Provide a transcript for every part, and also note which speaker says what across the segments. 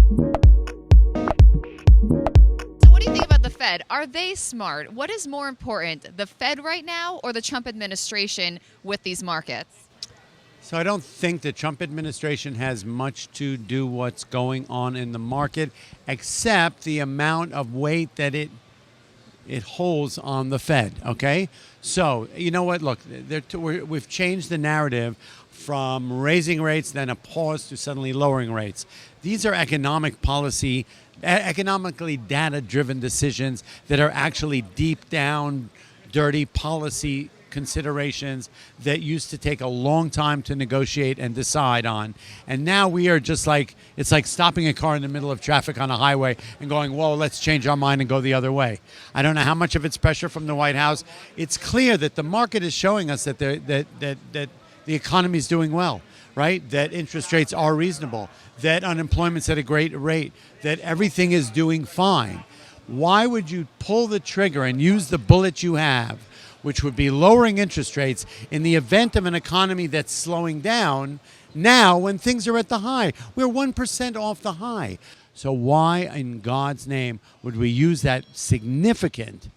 Speaker 1: So what do you think about the Fed? Are they smart? What is more important, the Fed right now or the Trump administration with these markets?
Speaker 2: So I don't think the Trump administration has much to do what's going on in the market, except the amount of weight that it holds on the Fed. Okay, so you know what? Look, we've changed the narrative from raising rates, then a pause, to suddenly lowering rates. These are economically data-driven decisions that are actually deep down, dirty policy considerations that used to take a long time to negotiate and decide on. And now we are just like, it's like stopping a car in the middle of traffic on a highway and going, whoa, let's change our mind and go the other way. I don't know how much of it's pressure from the White House. It's clear that the market is showing us that the economy is doing well, right? That interest rates are reasonable, that unemployment's at a great rate, that everything is doing fine. Why would you pull the trigger and use the bullet you have, which would be lowering interest rates, in the event of an economy that's slowing down now when things are at the high? We're 1% off the high. So why in God's name would we use that significant,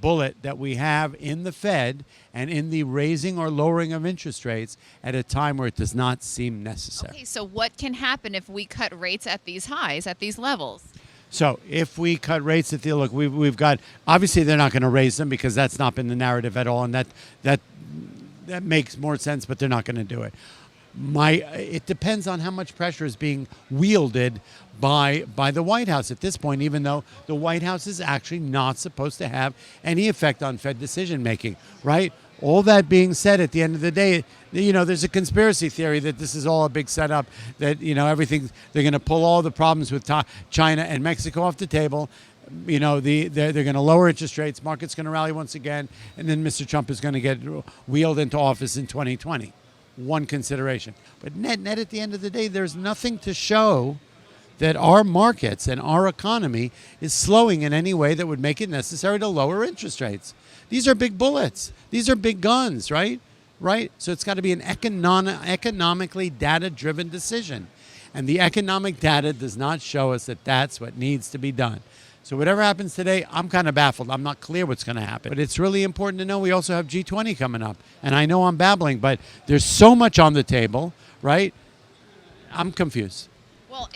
Speaker 2: bullet that we have in the Fed and in the raising or lowering of interest rates at a time where it does not seem necessary?
Speaker 1: Okay, so what can happen if we cut rates at these highs, at these levels?
Speaker 2: So if we cut rates at the look, we've got, obviously they're not going to raise them because that's not been the narrative at all, and that makes more sense, but they're not going to do it. It depends on how much pressure is being wielded by the White House at this point, even though the White House is actually not supposed to have any effect on Fed decision making, right? All that being said, at the end of the day, there's a conspiracy theory that this is all a big setup, that, everything, they're going to pull all the problems with China and Mexico off the table. They're going to lower interest rates, market's going to rally once again, and then Mr. Trump is going to get wheeled into office in 2020. One consideration. But net at the end of the day, there's nothing to show that our markets and our economy is slowing in any way that would make it necessary to lower interest rates. These are big bullets. These are big guns, right? Right? So it's got to be an economically data-driven decision. And the economic data does not show us that that's what needs to be done. So whatever happens today, I'm kind of baffled. I'm not clear what's going to happen. But it's really important to know we also have G20 coming up. And I know I'm babbling, but there's so much on the table, right? I'm confused.
Speaker 1: Well,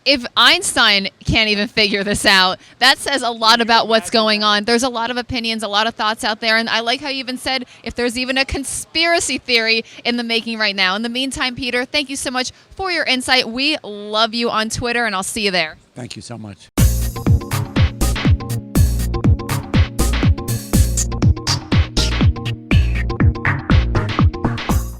Speaker 1: if Einstein can't even figure this out, that says a lot about what's going on. There's a lot of opinions, a lot of thoughts out there, and I like how you even said if there's even a conspiracy theory in the making right now. In the meantime, Peter, thank you so much for your insight. We love you on Twitter, and I'll see you there.
Speaker 2: Thank you so much.